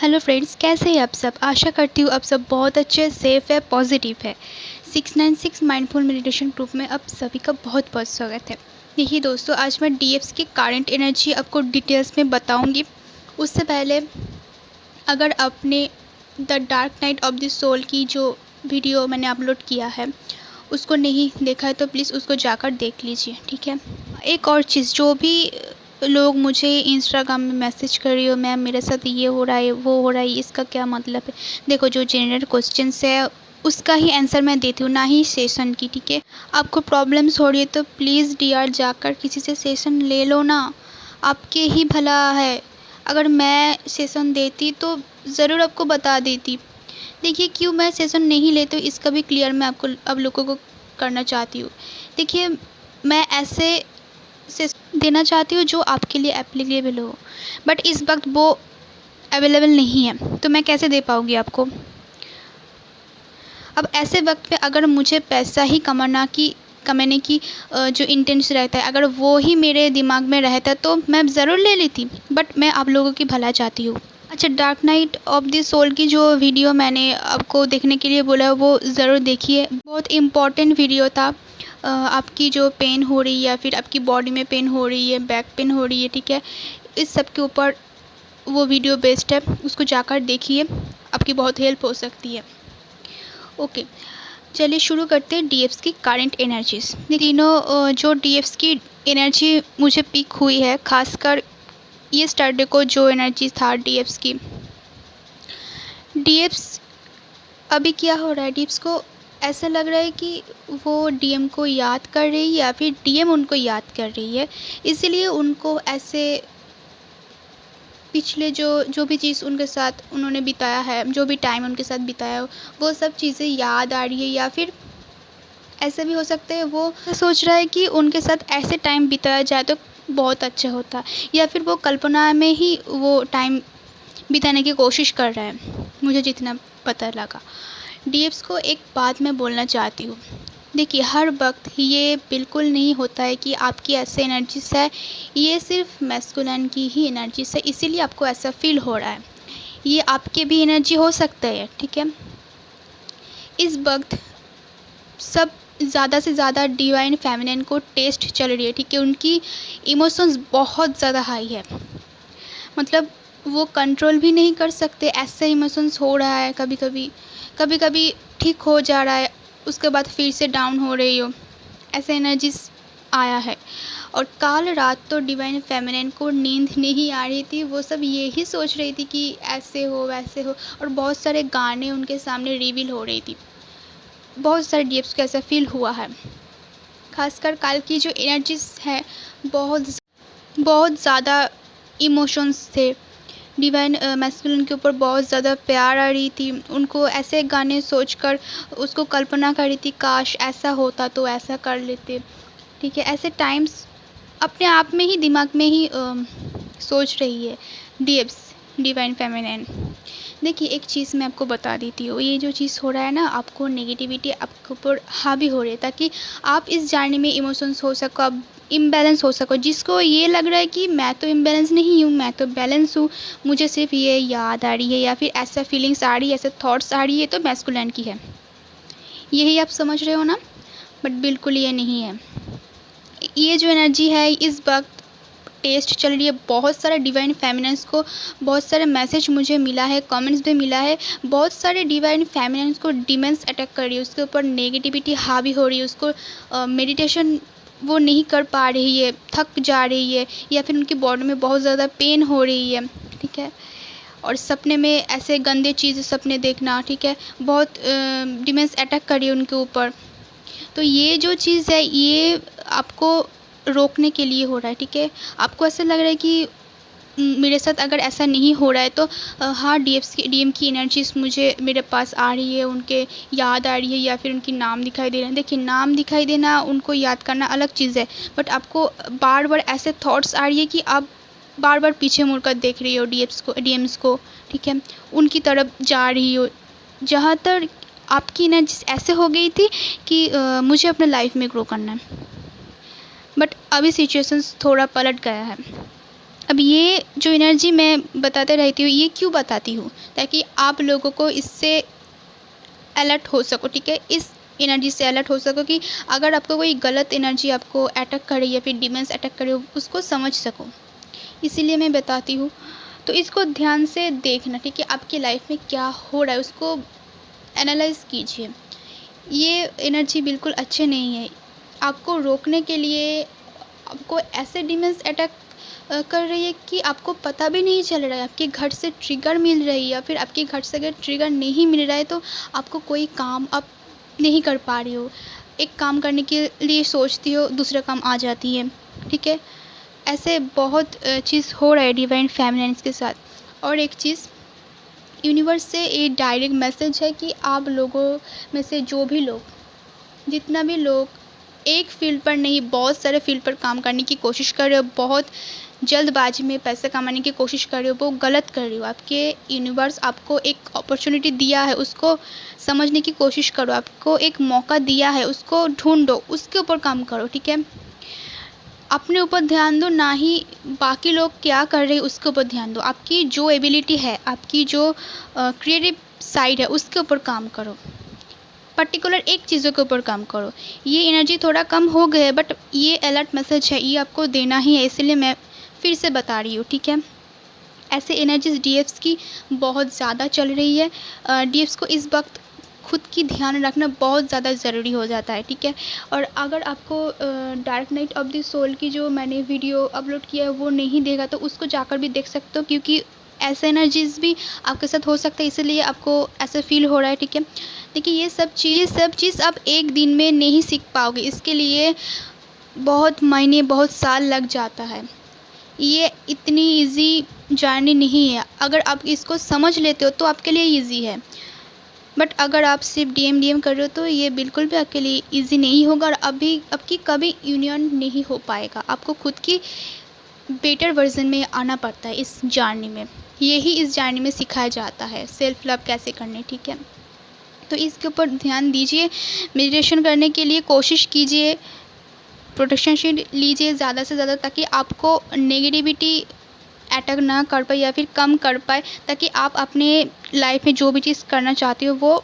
Hello friends, कैसे हैं आप सब। आशा करती हूँ आप सब बहुत अच्छे, सेफ़ है, पॉजिटिव है। 696 माइंडफुल मेडिटेशन ग्रुप में आप सभी का बहुत बहुत स्वागत है। देखिए दोस्तों, आज मैं डीएफ्स की करंट एनर्जी आपको डिटेल्स में बताऊंगी। उससे पहले अगर आपने the dark night of the soul की जो वीडियो मैंने अपलोड किया है उसको नहीं देखा है तो प्लीज़ उसको जाकर देख लीजिए, ठीक है। एक और चीज़, जो भी लोग मुझे इंस्टाग्राम में मैसेज कर रही हो, मैम मेरे साथ ये हो रहा है, वो हो रहा है, इसका क्या मतलब है। देखो, जो जनरल क्वेश्चंस है उसका ही आंसर मैं देती हूँ, ना ही सेशन की, ठीक है। आपको प्रॉब्लम्स हो रही है तो प्लीज़ डीआर जाकर किसी से सेशन ले लो ना, आपके ही भला है। अगर मैं सेशन देती तो ज़रूर आपको बता देती। देखिए, क्यों मैं सेशन नहीं लेती हूँ इसका भी क्लियर मैं आपको अब लोगों को करना चाहती हूँ। देखिए, मैं ऐसे सेशन देना चाहती हूँ जो आपके लिए एप्लीकेबल हो, बट इस वक्त वो अवेलेबल नहीं है, तो मैं कैसे दे पाऊँगी आपको। अब ऐसे वक्त में अगर मुझे पैसा ही कमाने की जो इंटेंशन रहता है, अगर वो ही मेरे दिमाग में रहता तो मैं ज़रूर ले लेती, बट मैं आप लोगों की भला चाहती हूँ। अच्छा, dark night of the soul की जो वीडियो मैंने आपको देखने के लिए बोला है वो ज़रूर देखिए, बहुत इम्पॉर्टेंट वीडियो था। आपकी जो पेन हो रही है या फिर आपकी बॉडी में पेन हो रही है, बैक पेन हो रही है, ठीक है, इस सब के ऊपर वो वीडियो बेस्ड है, उसको जाकर देखिए, आपकी बहुत हेल्प हो सकती है। ओके, चलिए शुरू करते हैं डीएफ्स की करंट एनर्जीज। तीनों जो डीएफ्स की एनर्जी मुझे पिक हुई है, खासकर ये सैटरडे को जो एनर्जी था डीएफ्स की। डीएफ्स अभी क्या हो रहा है, डीएफ्स को ऐसा लग रहा है कि वो डीएम को याद कर रही है या फिर डीएम उनको याद कर रही है, इसीलिए उनको ऐसे पिछले जो भी चीज़ उनके साथ उन्होंने बिताया है, जो भी टाइम उनके साथ बिताया है, वो सब चीज़ें याद आ रही है। या फिर ऐसा भी हो सकता है वो सोच रहा है कि उनके साथ ऐसे टाइम बिताया जाए तो बहुत अच्छा होता, या फिर वो कल्पना में ही वो टाइम बिताने की कोशिश कर रहा है, मुझे जितना पता लगा। डीएफ्स को एक बात मैं बोलना चाहती हूँ। देखिए, हर वक्त ये बिल्कुल नहीं होता है कि आपकी ऐसे एनर्जीज है, ये सिर्फ मैस्कुलिन की ही एनर्जीज है, इसीलिए आपको ऐसा फील हो रहा है। ये आपके भी एनर्जी हो सकता है, ठीक है। इस वक्त सब ज़्यादा से ज़्यादा डिवाइन फेमिनिन को टेस्ट चल रही है, ठीक है। उनकी इमोशंस बहुत ज़्यादा हाई है, मतलब वो कंट्रोल भी नहीं कर सकते, ऐसे इमोशंस हो रहा है। कभी कभी ठीक हो जा रहा है, उसके बाद फिर से डाउन हो रही हो, ऐसे एनर्जीज आया है। और कल रात तो डिवाइन फेमिनिन को नींद नहीं आ रही थी, वो सब यही सोच रही थी कि ऐसे हो वैसे हो, और बहुत सारे गाने उनके सामने रिवील हो रही थी। बहुत सारे डीएप्स को ऐसा फील हुआ है। खासकर कल की जो एनर्जीज है, बहुत बहुत ज़्यादा इमोशंस थे। डिवाइन मैस्कुलिन के ऊपर बहुत ज़्यादा प्यार आ रही थी, उनको ऐसे गाने सोचकर उसको कल्पना कर रही थी, काश ऐसा होता तो ऐसा कर लेते, ठीक है। ऐसे टाइम्स अपने आप में ही दिमाग में ही सोच रही है डीएप्स, डिवाइन फेमिनिन। देखिए, एक चीज़ मैं आपको बता देती हूँ, ये जो चीज़ हो रहा है ना, आपको नेगेटिविटी आपके ऊपर हावी हो रही है, ताकि आप इस जर्नी में इमोशंस हो सको, आप इम्बैलेंस हो सको। जिसको ये लग रहा है कि मैं तो इम्बैलेंस नहीं हूँ, मैं तो बैलेंस हूँ, मुझे सिर्फ ये याद आ रही है या फिर ऐसा फीलिंग्स आ रही है, ऐसे थॉट्स आ रही है, तो मैस्कुलिन की है, यही आप समझ रहे हो ना। बट बिल्कुल ये नहीं है। ये जो एनर्जी है इस वक्त टेस्ट चल रही है। बहुत सारे डिवाइन फेमिनिन्स को बहुत सारे मैसेज मुझे मिला है, कमेंट्स भी मिला है। बहुत सारे डिवाइन फेमिनिन्स को डिमेंस अटैक कर रही है, उसके ऊपर नेगेटिविटी हावी हो रही है, उसको मेडिटेशन वो नहीं कर पा रही है, थक जा रही है, या फिर उनकी बॉडी में बहुत ज़्यादा पेन हो रही है, ठीक है। और सपने में ऐसे गंदे चीज़ सपने देखना, ठीक है, बहुत डिमेंस अटैक कर रही है उनके ऊपर। तो ये जो चीज़ है ये आपको रोकने के लिए हो रहा है, ठीक है। आपको ऐसा लग रहा है कि मेरे साथ अगर ऐसा नहीं हो रहा है तो हाँ, डीएम की एनर्जीज मुझे मेरे पास आ रही है, उनके याद आ रही है, या फिर उनकी नाम दिखाई दे रहे हैं। देखिए, नाम दिखाई देना, उनको याद करना अलग चीज़ है, बट आपको बार बार ऐसे थॉट्स आ रही है कि आप बार बार पीछे मुड़कर देख रही हो डीएम्स को, ठीक है, उनकी तरफ जा रही हो। जहाँ तक आपकी एनर्जी ऐसे हो गई थी कि मुझे अपने लाइफ में ग्रो करना है, बट अभी सिचुएशंस थोड़ा पलट गया है। अब ये जो एनर्जी मैं बताते रहती हूँ, ये क्यों बताती हूँ, ताकि आप लोगों को इससे अलर्ट हो सको, ठीक है। इस एनर्जी से अलर्ट हो सको कि अगर आपको कोई गलत एनर्जी आपको अटैक कर रही है या फिर डिमंस अटैक कर रही हो, उसको समझ सको, इसीलिए मैं बताती हूँ। तो इसको ध्यान से देखना, ठीक है। आपकी लाइफ में क्या हो रहा है उसको एनालाइज कीजिए। ये एनर्जी बिल्कुल अच्छे नहीं है। आपको रोकने के लिए आपको ऐसे डिमंस अटैक कर रही है कि आपको पता भी नहीं चल रहा है। आपके घर से ट्रिगर मिल रही है या फिर आपके घर से अगर ट्रिगर नहीं मिल रहा है तो आपको कोई काम आप नहीं कर पा रही हो। एक काम करने के लिए सोचती हो, दूसरा काम आ जाती है, ठीक है। ऐसे बहुत चीज़ हो रहा है डिवाइन फेमिनिन्स के साथ। और एक चीज़, यूनिवर्स से एक डायरेक्ट मैसेज है कि आप लोगों में से जो भी लोग, जितना भी लोग एक फील्ड पर नहीं बहुत सारे फील्ड पर काम करने की कोशिश कर रहे हो, बहुत जल्दबाजी में पैसे कमाने की कोशिश कर रहे हो, वो गलत कर रहे हो। आपके यूनिवर्स आपको एक अपॉर्चुनिटी दिया है, उसको समझने की कोशिश करो। आपको एक मौका दिया है, उसको ढूंढो, उसके ऊपर काम करो, ठीक है। अपने ऊपर ध्यान दो, ना ही बाकी लोग क्या कर रहे हैं उसके ऊपर ध्यान दो। आपकी जो एबिलिटी है, आपकी जो क्रिएटिव साइड है, उसके ऊपर काम करो। पर्टिकुलर एक चीज़ों के ऊपर काम करो। ये एनर्जी थोड़ा कम हो गया है, बट ये अलर्ट मैसेज है, ये आपको देना ही है, इसलिए मैं फिर से बता रही हूँ, ठीक है। ऐसे एनर्जीज डीएफ्स की बहुत ज़्यादा चल रही है। डीएफ्स को इस वक्त खुद की ध्यान रखना बहुत ज़्यादा ज़रूरी हो जाता है, ठीक है। और अगर आपको dark night of the soul की जो मैंने वीडियो अपलोड किया है वो नहीं देखा तो उसको जाकर भी देख सकते हो, क्योंकि ऐसे एनर्जीज भी आपके साथ हो सकता है, इसलिए आपको ऐसा फील हो रहा है, ठीक है। देखिए, ये सब चीज़ आप एक दिन में नहीं सीख पाओगे, इसके लिए बहुत महीने, बहुत साल लग जाता है। ये इतनी इजी जर्नी नहीं है। अगर आप इसको समझ लेते हो तो आपके लिए इजी है, बट अगर आप सिर्फ डीएम कर रहे हो तो ये बिल्कुल भी आपके लिए इजी नहीं होगा और आपकी कभी यूनियन नहीं हो पाएगा। आपको खुद की बेटर वर्जन में आना पड़ता है इस जर्नी में। यही इस जर्नी में सिखाया जाता है, सेल्फ लव कैसे करने, ठीक है। तो इसके ऊपर ध्यान दीजिए। मेडिटेशन करने के लिए कोशिश कीजिए, प्रोटेक्शन शील्ड लीजिए ज़्यादा से ज़्यादा, ताकि आपको नेगेटिविटी अटैक ना कर पाए या फिर कम कर पाए, ताकि आप अपने लाइफ में जो भी चीज़ करना चाहते हो वो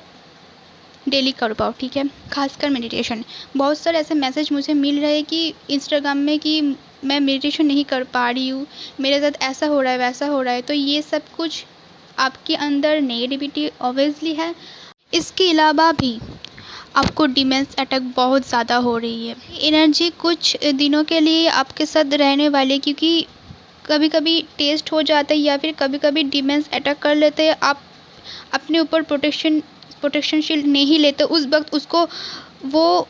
डेली कर पाओ, ठीक है। खासकर मेडिटेशन। बहुत सारे ऐसे मैसेज मुझे मिल रहे हैं कि इंस्टाग्राम में कि मैं मेडिटेशन नहीं कर पा रही हूँ, मेरे साथ ऐसा हो रहा है, वैसा हो रहा है। तो ये सब कुछ आपके अंदर नेगेटिविटी ऑब्वियसली है। इसके अलावा भी आपको डिमेंस अटैक बहुत ज़्यादा हो रही है। एनर्जी कुछ दिनों के लिए आपके साथ रहने वाली, क्योंकि कभी कभी टेस्ट हो जाता है या फिर कभी कभी डिमेंस अटैक कर लेते हैं। आप अपने ऊपर प्रोटेक्शन शील्ड नहीं लेते, उस वक्त उसको वो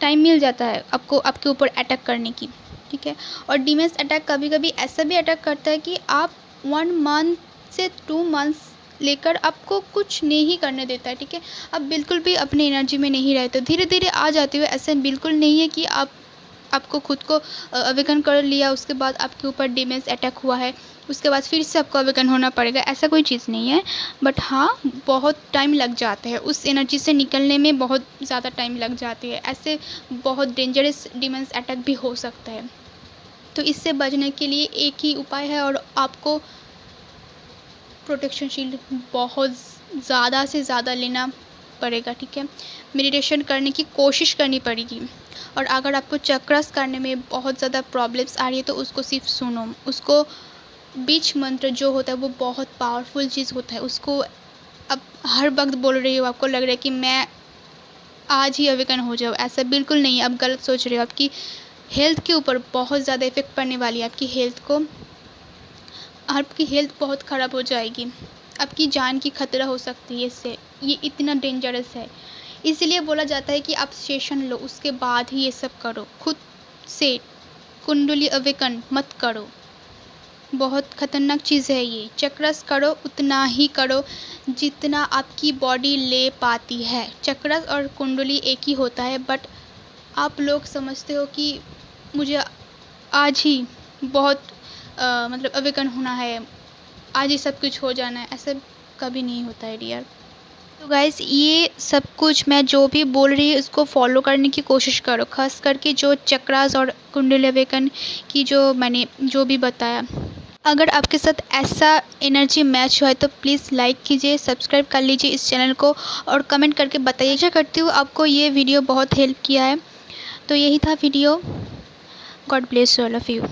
टाइम मिल जाता है आपको आपके ऊपर अटैक करने की, ठीक है। और डिमेंस अटैक कभी कभी ऐसा भी अटैक करता है कि आप 1 मंथ से 2 मंथ्स लेकर आपको कुछ नहीं करने देता है, ठीक है। आप बिल्कुल भी अपनी एनर्जी में नहीं रहते, धीरे धीरे आ जाते हो। ऐसा बिल्कुल नहीं है कि आपको खुद को अवेकन कर लिया, उसके बाद आपके ऊपर डिमेंस अटैक हुआ है, उसके बाद फिर से आपको अवेकन होना पड़ेगा, ऐसा कोई चीज़ नहीं है। बट हाँ, बहुत टाइम लग जाता है, उस एनर्जी से निकलने में बहुत ज़्यादा टाइम लग जाती है। ऐसे बहुत डेंजरस डिमेंस अटैक भी हो सकता है। तो इससे बचने के लिए एक ही उपाय है, और आपको प्रोटेक्शन शील्ड बहुत ज़्यादा से ज़्यादा लेना पड़ेगा, ठीक है। मेडिटेशन करने की कोशिश करनी पड़ेगी। और अगर आपको चक्रास करने में बहुत ज़्यादा प्रॉब्लम्स आ रही है तो उसको सिर्फ सुनो। उसको बीच मंत्र जो होता है वो बहुत पावरफुल चीज़ होता है, उसको अब हर वक्त बोल रही हो, आपको लग रहा है कि मैं आज ही अवेकन हो जाऊँ, ऐसा बिल्कुल नहीं है। आप गलत सोच रहे हो। आपकी हेल्थ के ऊपर बहुत ज़्यादा इफेक्ट पड़ने वाली है। आपकी हेल्थ बहुत ख़राब हो जाएगी, आपकी जान की खतरा हो सकती है इससे। ये इतना डेंजरस है, इसलिए बोला जाता है कि आप सेशन लो, उसके बाद ही ये सब करो। खुद से कुंडली अवेकन मत करो, बहुत ख़तरनाक चीज़ है ये। चक्रस करो उतना ही करो जितना आपकी बॉडी ले पाती है। चक्रस और कुंडली एक ही होता है, बट आप लोग समझते हो कि मुझे आज ही बहुत मतलब अवेकन होना है, आज ही सब कुछ हो जाना है। ऐसा कभी नहीं होता है डियर। तो गाइस ये सब कुछ मैं जो भी बोल रही हूँ इसको फॉलो करने की कोशिश करो, खास करके जो चक्रास और कुंडली अवेकन की जो मैंने जो भी बताया। अगर आपके साथ ऐसा एनर्जी मैच हुआ है तो प्लीज़ लाइक कीजिए, सब्सक्राइब कर लीजिए इस चैनल को और कमेंट करके बताइए। आशा करती हूँ आपको ये वीडियो बहुत हेल्प किया है। तो यही था video. God bless all of you.